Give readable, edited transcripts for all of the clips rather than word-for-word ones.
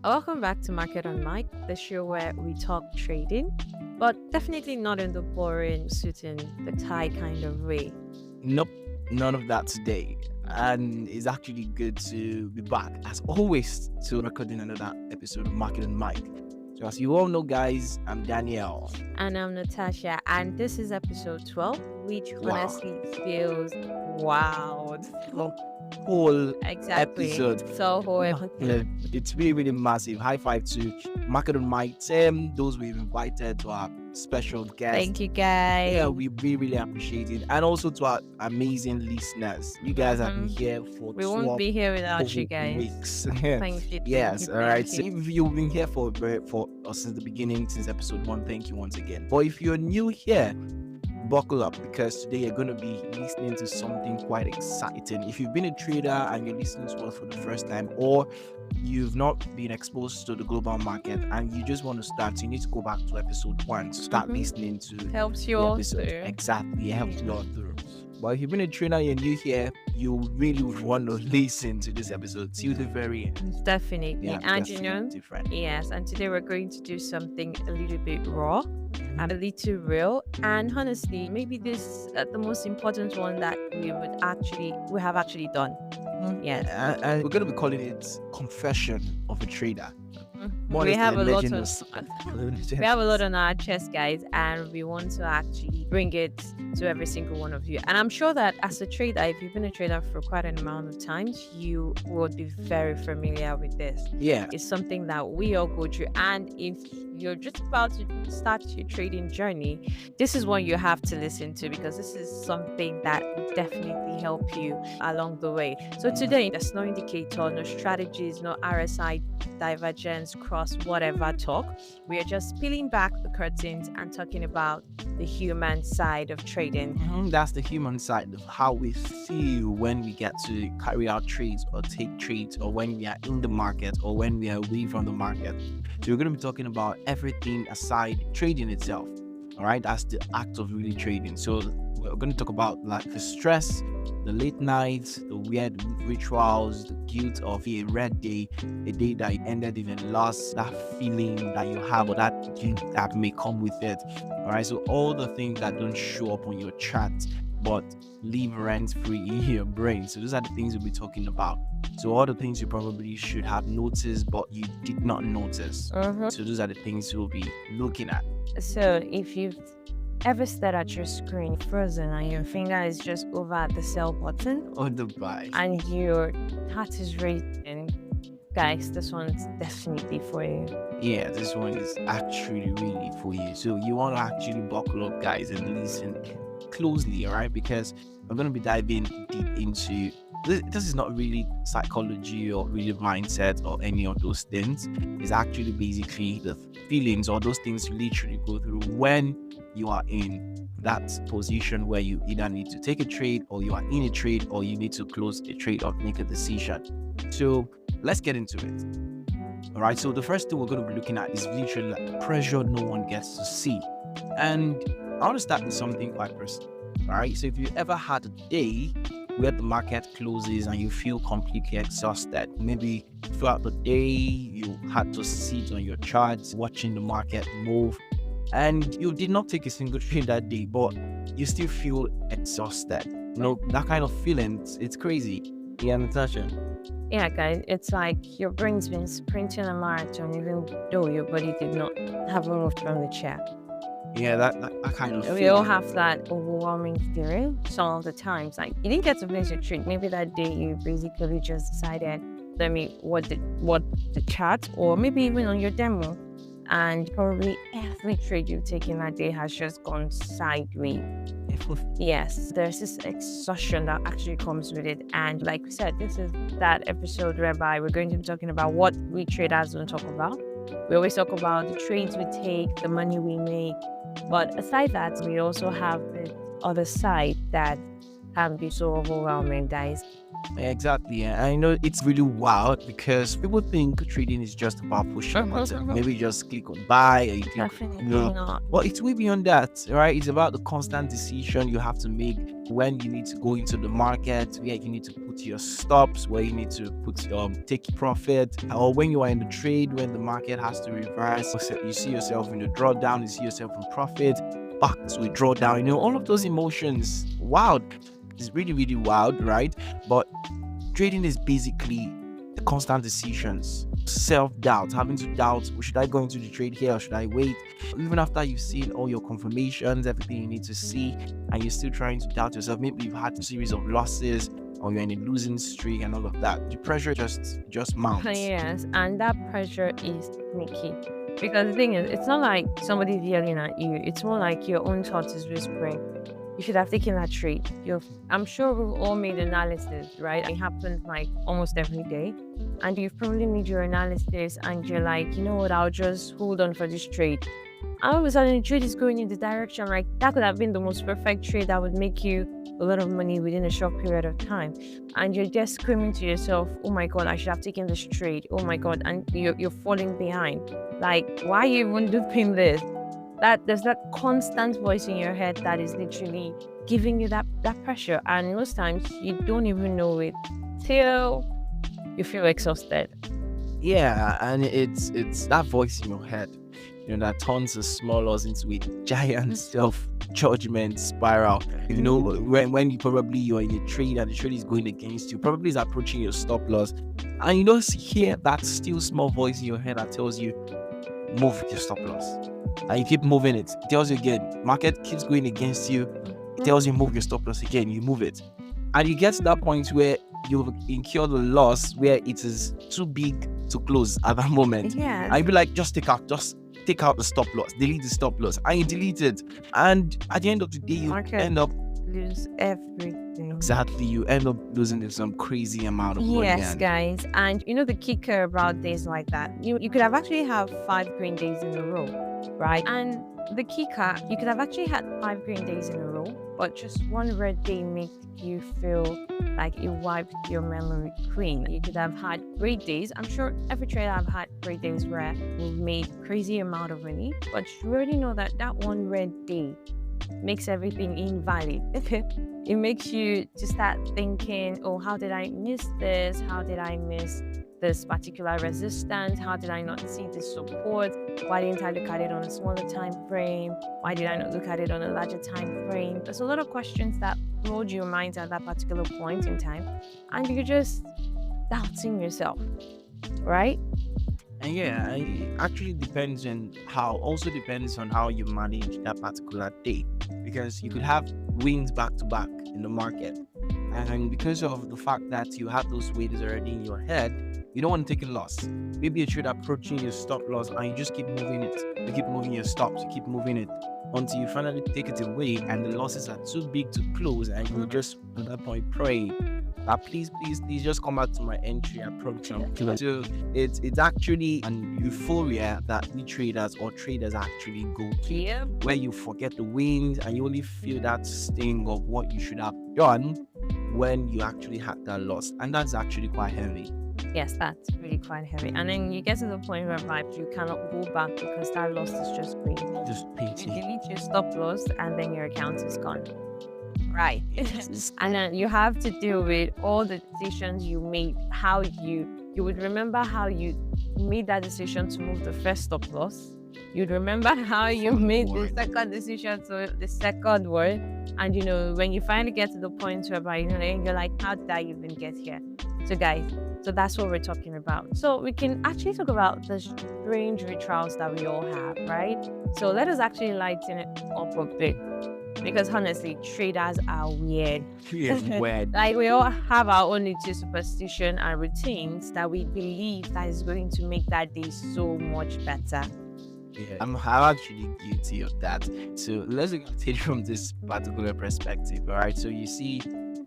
Welcome back to Market on Mic, the show where we talk trading, but definitely not in the boring suit and the tie kind of way. Nope, none of that today. And it's actually good to be back, as always, to recording another episode of Market and Mike. So, as you all know, guys, I'm Danielle. And I'm Natasha, and this is episode 12, which Wow. honestly feels wild. Long whole Exactly. episode. So, whole Yeah, it's really, really massive. High five to Market and Mike team, those we've invited to our special guest. Thank you, guys. Yeah, we really appreciate it. And also to our amazing listeners. You guys have been here for We won't be here without you whole guys. weeks. Thank you. Yes, thank all you, right. thank So you. if you've been here for us since the beginning, since episode 1, thank you once again. But if you're new here, buckle up, because today you're going to be listening to something quite exciting. If you've been a trader and you're listening to us for the first time, or you've not been exposed to the global market and you just want to start, you need to go back to episode 1 to start listening to Helps you the all episode. through. Exactly, it helps you all through. But if you've been a trainer and you're new here, you really would want to listen to this episode till the very end. Definitely. Yeah, And that's you know, different. yes, and today we're going to do something a little bit raw and a little real. And honestly, maybe this the most important one that we have actually done. Yes. And we're going to be calling it Confession of a Trader. More or We less have the a lot legend of we have a lot on our chest, guys, and we want to actually bring it to every single one of you. And I'm sure that as a trader, if you've been a trader for quite an amount of times, you would be very familiar with this. Yeah. It's something that we all go through. And if you're just about to start your trading journey, this is one you have to listen to, because this is something that will definitely help you along the way. So today, there's no indicator, no strategies, no RSI divergence, cross, whatever talk. We are just peeling back the curtains and talking about the human side of trading. That's the human side of how we feel when we get to carry out trades or take trades, or when we are in the market or when we are away from the market. So we're going to be talking about everything aside trading itself. All right, that's the act of really trading. So we're going to talk about like the stress, the late nights, the weird rituals, the guilt of a red day, a day that ended in a loss, that feeling that you have, or that guilt that may come with it. All right, so all the things that don't show up on your chart but live rent free in your brain. So those are the things we'll be talking about. So all the things you probably should have noticed but you did not notice. So those are the things we'll be looking at. So if you've ever stared at your screen frozen and your finger is just over at the sell button On the buy. and your heart is racing, guys, this one's definitely for you. Yeah, this one is actually really for you. So you want to actually buckle up, guys, and listen closely, all right? Because I'm going to be diving deep into this is not really psychology or really mindset or any of those things. It's actually basically the feelings or those things you literally go through when you are in that position where you either need to take a trade, or you are in a trade, or you need to close a trade or make a decision. So let's get into it. All right, so the first thing we're going to be looking at is literally like pressure no one gets to see. And I want to start with something quite personal. All right, so if you ever had a day where the market closes and you feel completely exhausted, maybe throughout the day you had to sit on your charts watching the market move, and you did not take a single trade that day, but you still feel exhausted. You know, that kind of feeling, it's crazy. Yeah, Natasha. Yeah, guys, it's like your brain's been sprinting a marathon even though your body did not have moved from the chair. Yeah, that kind of We all feeling. have that overwhelming feeling some of the times. Like you didn't get to finish your treat. Maybe that day you basically just decided, let me what the chart, or maybe even on your demo, and probably every trade you've taken that day has just gone sideways. Yes, there's this exhaustion that actually comes with it. And like we said, this is that episode whereby we're going to be talking about what we traders don't talk about. We always talk about the trades we take, the money we make. But aside that, we also have the other side that can be so overwhelming, guys. Exactly. And I know it's really wild because people think trading is just about pushing a button. Maybe you just click on buy or you click Definitely on. not. Well, it's way beyond that, right? It's about the constant decision you have to make when you need to go into the market, where you need to put your stops, where you need to put take profit, or when you are in the trade, when the market has to reverse, you see yourself in the drawdown, you see yourself in profit, back to a drawdown, all of those emotions. Wild. It's really, really wild, right? But trading is basically the constant decisions, self-doubt, having to doubt, should I go into the trade here or should I wait? Even after you've seen all your confirmations, everything you need to see, and you're still trying to doubt yourself. Maybe you've had a series of losses or you're in a losing streak and all of that. The pressure just mounts. Yes, and that pressure is sneaky. Because the thing is, it's not like somebody's yelling at you. It's more like your own thoughts is whispering. You should have taken that trade. I'm sure we've all made analysis, right? It happens like almost every day. And you've probably made your analysis and you're like, you know what, I'll just hold on for this trade. All of a sudden, the trade is going in the direction, like that could have been the most perfect trade that would make you a lot of money within a short period of time. And you're just screaming to yourself, oh my God, I should have taken this trade. Oh my God. And you're falling behind. Like, why are you even doing this? That there's that constant voice in your head that is literally giving you that pressure, and most times you don't even know it till you feel exhausted. Yeah, and it's that voice in your head, that turns the small loss into a giant self-judgment spiral. When you're in a trade and the trade is going against you, probably is approaching your stop loss, and you don't hear that still small voice in your head that tells you, move your stop loss. And you keep moving it. It tells you again, market keeps going against you. It tells you move your stop loss again. You move it. And you get to that point where you've incurred a loss where it is too big to close at that moment. Yeah. And you'd be like, just take out the stop loss, delete the stop loss. And you delete it. And at the end of the day, you end up lose everything. Exactly. You end up losing some crazy amount of money. Yes, guys. And the kicker about days like that, you could have actually have 5 green days in a row, right? And the kicker, you could have actually had 5 green days in a row, but just one red day makes you feel like it wiped your memory clean. You could have had great days. I'm sure every trader have had great days where we've made crazy amount of money, but you already know that one red day makes everything invalid. It makes you to start thinking, oh, how did I miss this? How did I miss this particular resistance? How did I not see this support? Why didn't I look at it on a smaller time frame? Why did I not look at it on a larger time frame? There's a lot of questions that flood your mind at that particular point in time, and you're just doubting yourself, right? And yeah, it actually depends on how you manage that particular day, because you could have wins back to back in the market, and because of the fact that you have those wins already in your head, you don't want to take a loss. Maybe a trade approaching your stop loss and you just keep moving it, you keep moving your stops, you keep moving it until you finally take it away and the losses are too big to close, and you just at that point pray that please just come back to my entry. I promise you. So it's actually an euphoria that we traders actually go to, where you forget the wins and you only feel that sting of what you should have done when you actually had that loss, and that's actually quite heavy. Yes, that's really quite heavy. And then you get to the point where you cannot go back because that loss is just great. Just You delete your stop loss and then your account is gone. Right. And then you have to deal with all the decisions you made, how you would remember how you made that decision to move the first stop loss. You'd remember how you made the second decision to the second one. And when you finally get to the point whereby you're like, how did I even get here? So guys, that's what we're talking about. So we can actually talk about the strange rituals that we all have, right? So let us actually lighten it up a bit. Because honestly, traders are weird. Weird. Like, we all have our own little superstition and routines that we believe that is going to make that day so much better. Yeah, I'm actually guilty of that. So let's look at it from this particular perspective. All right. So you see,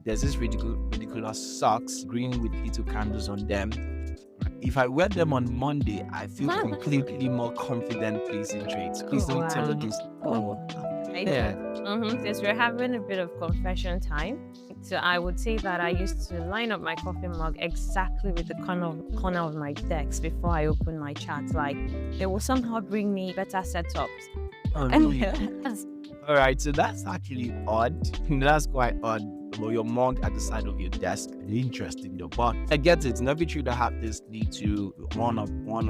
there's this ridiculous socks, green with little candles on them. If I wear them on Monday, I feel completely more confident placing trades. Please don't tell me this. Yeah. Since we're having a bit of confession time, So I would say that I used to line up my coffee mug exactly with the corner of my desk before I open my chat. Like it will somehow bring me better setups. Oh, And really? All right, so that's actually odd. That's quite odd. Well, your mug at the side of your desk. Interesting, though. But I get it. Not every trader have this need to one or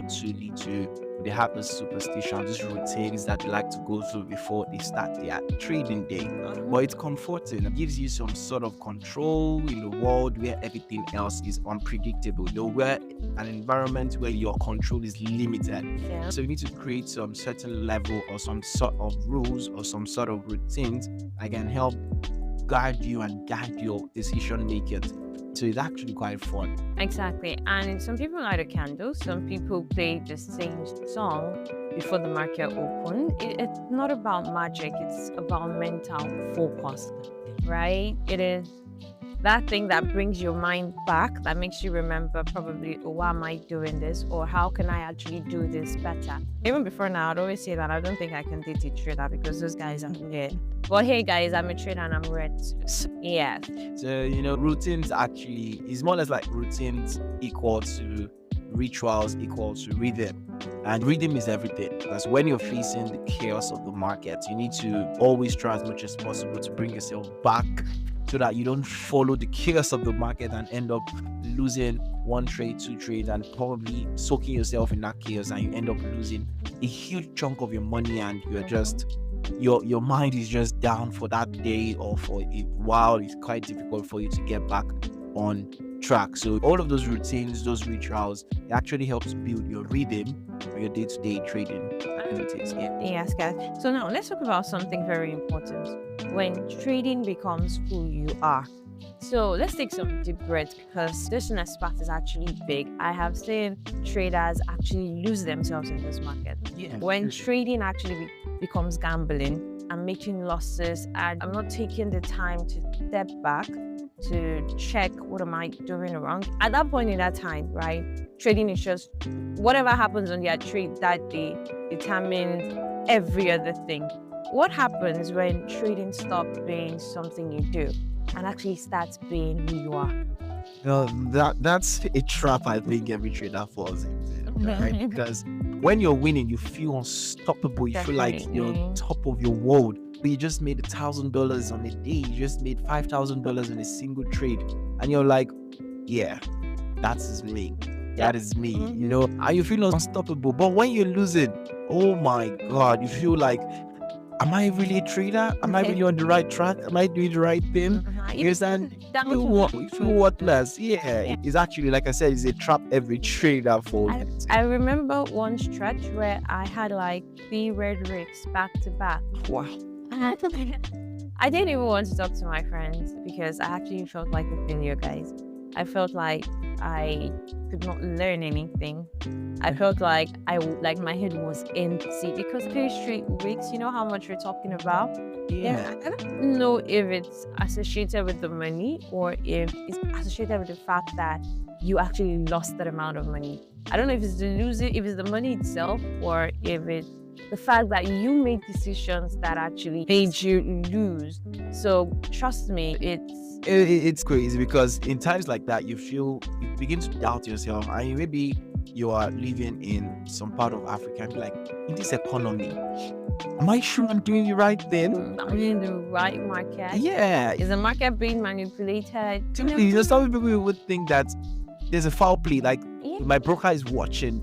two need to. They have this superstition, these routines that they like to go through before they start their trading day. But it's comforting. It gives you some sort of control in the world where everything else is unpredictable. You know, where an environment where your control is limited. yeah, So you need to create some certain level or some sort of rules or some sort of routines that can help guide you and guide your decision making. So it's actually quite fun. exactly. And some people light a candle. Some people play the same song before the market open. It's not about magic. It's about mental focus, right? It is that thing that brings your mind back, that makes you remember probably, oh, why am I doing this? Or how can I actually do this better? Even before now, I'd always say that I don't think I can date a trader because those guys are weird. But hey, guys, I'm a trader and I'm red. Yeah. So, routines actually is more or less like routines equal to rituals equal to rhythm. And rhythm is everything because when you're facing the chaos of the market, you need to always try as much as possible to bring yourself back so that you don't follow the chaos of the market and end up losing one trade, two trades, and probably soaking yourself in that chaos, and you end up losing a huge chunk of your money, and you're just your mind is just down for that day or for a while. It's quite difficult for you to get back on track. So all of those routines, those rituals, it actually helps build your rhythm for your day-to-day trading activities. Yeah. Yes, guys. So now let's talk about something very important. When trading becomes who you are. So let's take some deep breaths because this next part is actually big. I have seen traders actually lose themselves in this market. Yeah. When trading actually becomes gambling, I'm making losses and I'm not taking the time to step back to check what am I doing wrong. At that point in that time, right? Trading is just whatever happens on their trade that day determines every other thing. What happens when trading stops being something you do and actually starts being who you are? That's a trap I think every trader falls into, right? Because when you're winning, you feel unstoppable. You feel like you're Definitely. top of your world. But you just made $1,000 on a day. You just made $5,000 in a single trade, and you're like, yeah, that is me. That is me. And you feel unstoppable. But when you're losing, oh my God, you feel like, am I really a trader? Am I really on the right track? Am I doing the right thing? You understand? You feel worthless. Yeah. It's actually, like I said, it's a trap every trader falls into. I remember one stretch where I had like 3 red ricks back to back. Wow. I didn't even want to talk to my friends because I actually felt like a failure, guys. I felt like I could not learn anything. I felt like like my head was empty because 3 straight weeks. You know how much we're talking about? Yeah. I don't know if it's associated with the money or if it's associated with the fact that you actually lost that amount of money. I don't know if it's if it's the money itself or if it's the fact that you made decisions that actually made you lose. So trust me, It's crazy because in times like that, you begin to doubt yourself, and maybe you are living in some part of Africa and be like, in this economy, am I sure I'm doing the right thing? I'm in the right market. Yeah. Is the market being manipulated? Some people would think that there's a foul play, like Yeah. my broker is watching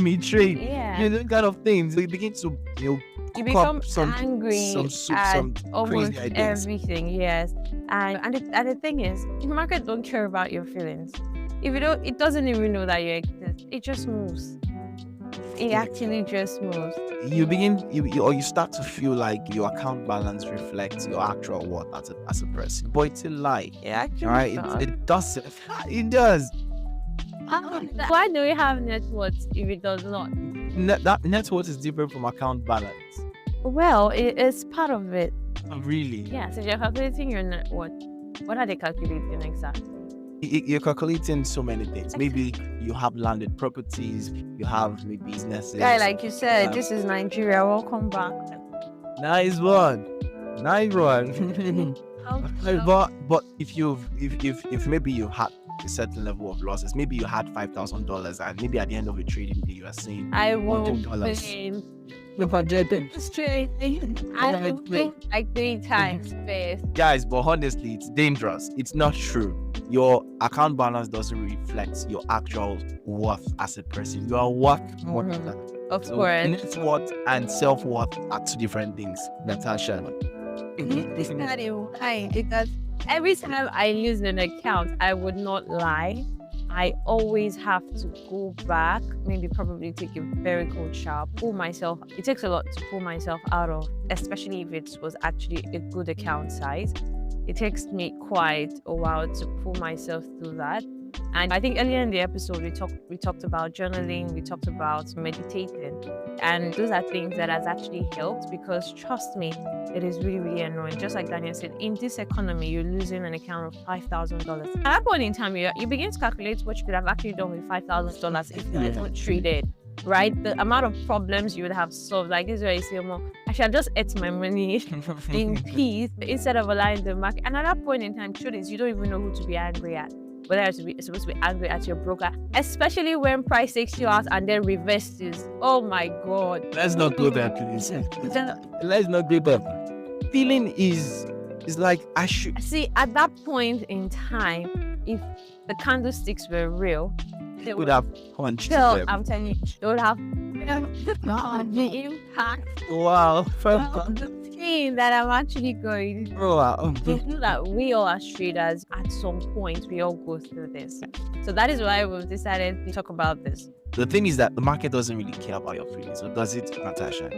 me trade. Yeah. Those kind of things. We begin to You cook become up some angry at at almost crazy ideas. everything. Yes, and the thing is, the market don't care about your feelings. If you don't, it doesn't even know that you exist. It just moves. It actually just moves. You start to feel like your account balance reflects your actual worth as a person, but it's a lie. It actually All right, does. it does. It does. Why do we have net worth if it does not? That net worth is different from account balance. Well, it's part of it. Really? Yeah. So if you're calculating your net worth, what are they calculating exactly? You're calculating so many things. Maybe you have landed properties, you have maybe businesses. Guy, like you said, this is Nigeria. Welcome back. Nice one. But if maybe you had a certain level of losses, maybe you had $5,000, and maybe at the end of a trading day you are saying I will $100. pay straight. I will pay like 3 times first. Guys, but honestly, it's dangerous. It's not true. Your account balance doesn't reflect your actual worth as a person. You are worth more than that. Of So course. net worth and self-worth are two different things, Natasha. It's not a lie because every time I lose an account, I would not lie. I always have to go back, maybe probably take a very cold shower, pull myself. It takes a lot to pull myself out of, especially if it was actually a good account size. It takes me quite a while to pull myself through that. And I think earlier in the episode, we talked about journaling, we talked about meditating. And those are things that has actually helped because trust me, it is really, really annoying. Just like Daniel said, in this economy, you're losing an account of $5,000. At that point in time, you begin to calculate what you could have actually done with $5,000 if you hadn't traded. Right? The amount of problems you would have solved. Like this is where you say, well, I should have just ate my money in peace instead of allowing the market. And at that point in time, truth is, you don't even know who to be angry at. Whether you're supposed to be angry at your broker, especially when price takes you out and then reverses. Oh my God. Let's not go there, please. Let's not go there. Feeling is like I should See, at that point in time, if the candlesticks were real, they would have punched still, them. I'm telling you, they would have the impact Wow. of the pain that I'm actually going through. Wow. You know that we all as traders, at some point, we all go through this. So that is why we've decided to talk about this. The thing is that the market doesn't really care about your feelings, so does it, Natasha?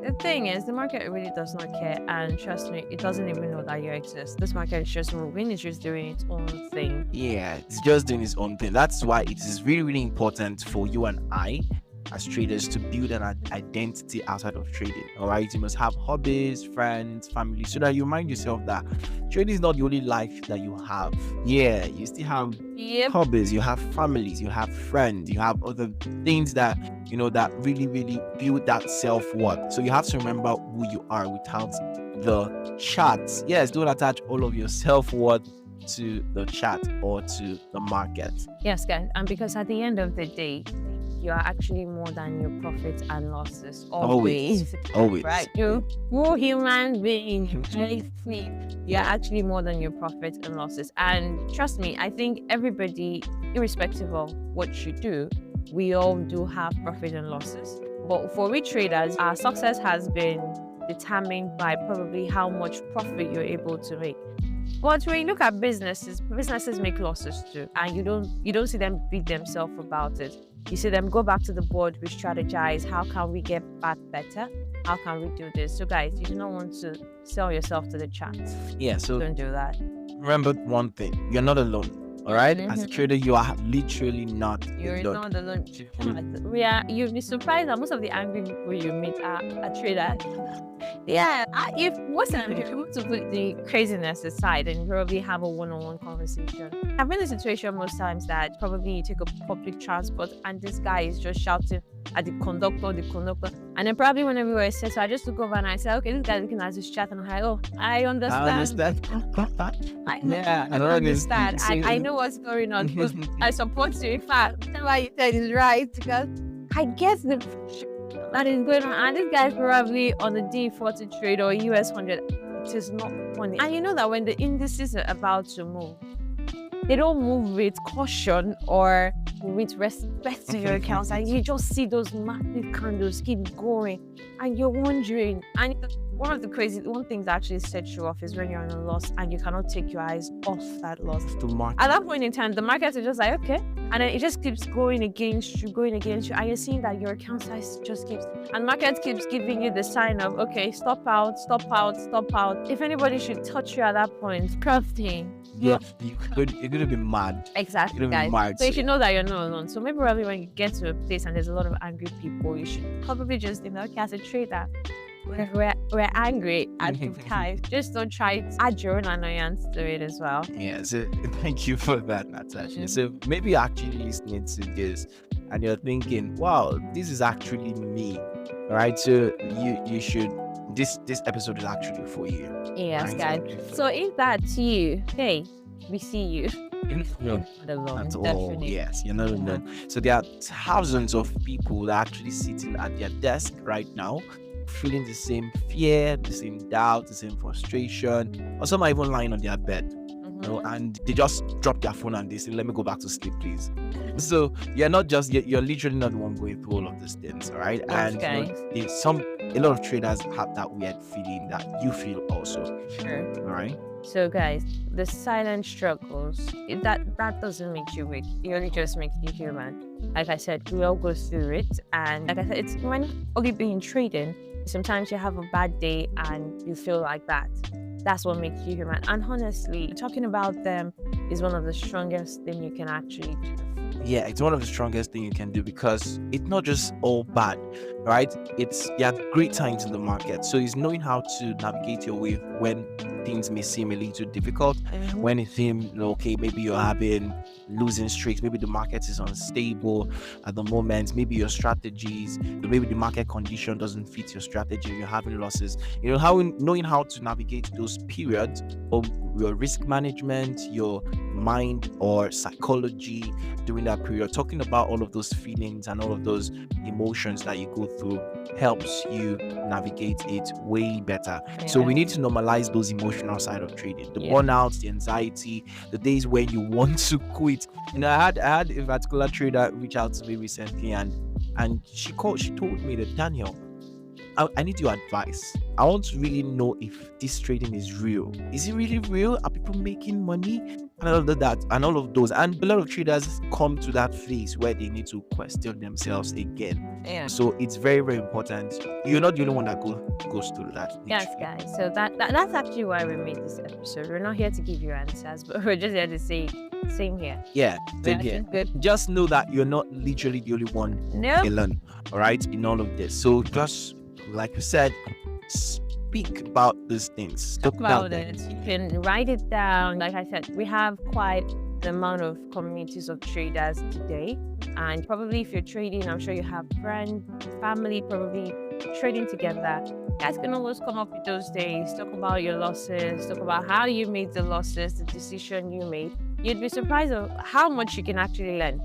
The thing is, the market really does not care, and trust me, it doesn't even know that you exist. This market is just moving, it's just doing its own thing. Yeah, it's just doing its own thing. That's why it is really, really important for you and I, as traders, to build an identity outside of trading. All right, you must have hobbies, friends, family, so that you remind yourself that trading is not the only life that you have. Yeah, you still have hobbies, you have families, you have friends, you have other things that that really, really build that self-worth. So you have to remember who you are without the charts. Yes, don't attach all of your self-worth to the chart or to the market. Yes, guys, and because at the end of the day, you are actually more than your profits and losses. Always. Right? You're human being. You're actually more than your profits and losses. And trust me, I think everybody, irrespective of what you do, we all do have profit and losses. But for we traders, our success has been determined by probably how much profit you're able to make. But when you look at businesses make losses too, and you don't see them beat themselves about it. You see them go back to the board, we strategize. How can we get back better? How can we do this? So guys, you do not want to sell yourself to the chat. Yeah, so Don't do that. remember one thing: you're not alone. All right, as a trader, you are literally not You're alone. not alone. You'll be surprised that most of the angry people you meet are traders. Yeah, if most of them, if you want to put the craziness aside and probably have a one-on-one conversation. I've been in a situation most times that probably you take a public transport and this guy is just shouting at the conductor, and then probably when everywhere is set, so I just look over and I say, okay, this guy's looking at his chat, and I'm like, oh, I understand. I understand. I know what's going on. I support you. In fact, what you said is right because I guess that is going on, and this guy's probably on the D40 trade or US 100. It is not funny. And you know that when the indices are about to move, they don't move with caution or with respect to your accounts, and you just see those massive candles keep going, and you're wondering. And one things that actually sets you off is when you're on a loss and you cannot take your eyes off that loss. At that point in time, the market is just like, okay, and then it just keeps going against you, and you're seeing that your account size just keeps, and market keeps giving you the sign of, okay, stop out. If anybody should touch you at that point, crafting. You're gonna be mad. Exactly, guys. So you should know that you're not alone. So maybe probably when you get to a place and there's a lot of angry people, you should probably just think, okay, as a trader, we're angry at the time. Just don't try to add your own annoyance to it as well. Yeah, so thank you for that, Natasha. So maybe you're actually listening to this and you're thinking, wow, this is actually me. All right, so you should this episode is actually for you. Yes, Right? guys. So if that's you, hey, we see you. No, Not alone, at all. definitely. Yes, you're not alone. So there are thousands of people that are actually sitting at their desk right now, feeling the same fear, the same doubt, the same frustration, or some are even lying on their bed, and they just drop their phone and they say, "Let me go back to sleep, please." So you're literally not the one going through all of these things, all right? Yes, And guys. a lot of traders have that weird feeling that you feel also, Sure. all right? So, guys, the silent struggles, that doesn't make you weak. It only just makes you human. Like I said, we all go through it. And like I said, it's when only being trading, sometimes you have a bad day and you feel like that. That's what makes you human. And honestly, talking about them is one of the strongest things you can actually do. Yeah, it's one of the strongest thing you can do because it's not just all bad, right? There are great times in the market. So it's knowing how to navigate your way when things may seem a little difficult. When it seems okay, maybe you're having losing streaks, maybe the market is unstable at the moment, maybe your strategies, maybe the market condition doesn't fit your strategy, you're having losses. Knowing how to navigate those periods of your risk management, your mind or psychology during that period, talking about all of those feelings and all of those emotions that you go through helps you navigate it way better. So we need to normalize those emotional side of trading, the burnouts, the anxiety, the days when you want to quit. I had a particular trader reach out to me recently, and she told me that, Daniel, I need your advice. I want to really know if this trading is real. Is it really real? Are people making money? And all of that, and all of those. And a lot of traders come to that phase where they need to question themselves again. Yeah. So it's very, very important. You're not the only one that goes through that. Yes, guys. So that's actually why we made this episode. We're not here to give you answers, but we're just here to say, same here. Yeah, same Yeah, here. good. Just know that you're not literally the only one Nope. alone, all right, in all of this. So just like you said, speak about these things. Talk about it. You can write it down. Like I said, we have quite the amount of communities of traders today. And probably if you're trading, I'm sure you have friends, family, probably trading together. You guys can always come up with those days, talk about your losses, talk about how you made the losses, the decision you made. You'd be surprised of how much you can actually learn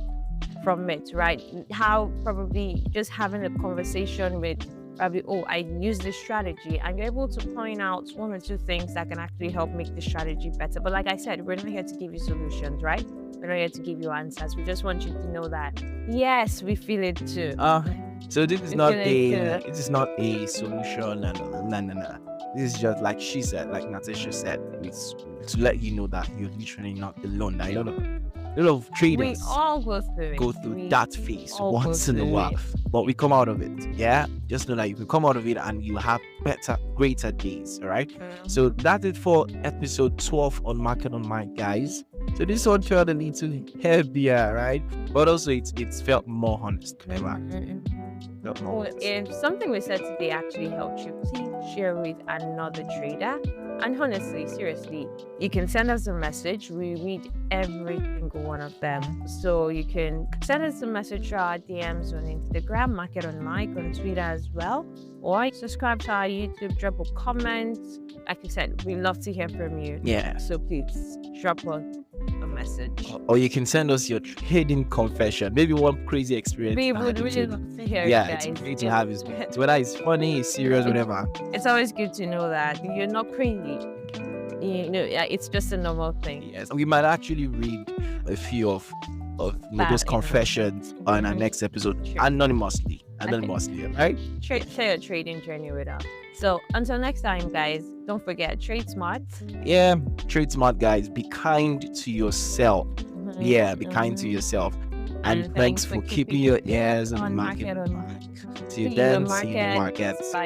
from it, right? How probably just having a conversation with probably, I use this strategy, and you're able to point out one or two things that can actually help make the strategy better. But like I said, we're not here to give you solutions, right? We're not here to give you answers. We just want you to know that, yes, we feel it too. So this is not a solution, no. This is just like she said, like Natasha said, it's to let you know that you're literally not alone. That a lot of traders We all go through that phase all once go in a through while, it. but we come out of it. Yeah, just know that you can come out of it and you have greater days. All right. So that's it for episode 12 on Market on Mind, guys. So this one felt a little heavier, right? But also it felt more honest. Felt more honest. If something we said today actually helped you, please share with another trader. And honestly, seriously, you can send us a message. We read every single one of them. So you can send us a message through our DMs on Instagram, Market on Mic, on Twitter as well. Or subscribe to our YouTube, drop a comment. Like I said, we love to hear from you. Yeah. So please drop us a message. Or you can send us your trading confession. Maybe one crazy experience. We would really love to hear it, guys. It's great to have his whether it's funny, it's serious, whatever. It's always good to know that you're not crazy. It's just a normal thing. Yes, we might actually read a few of those confessions on our next episode anonymously, right? Share your trading journey with us. So until next time, guys, don't forget, trade smart. Yeah, trade smart, guys. Be kind to yourself. Yeah, be kind to yourself. And thanks for keeping your ears on the market. See you then. See you in the market. Bye.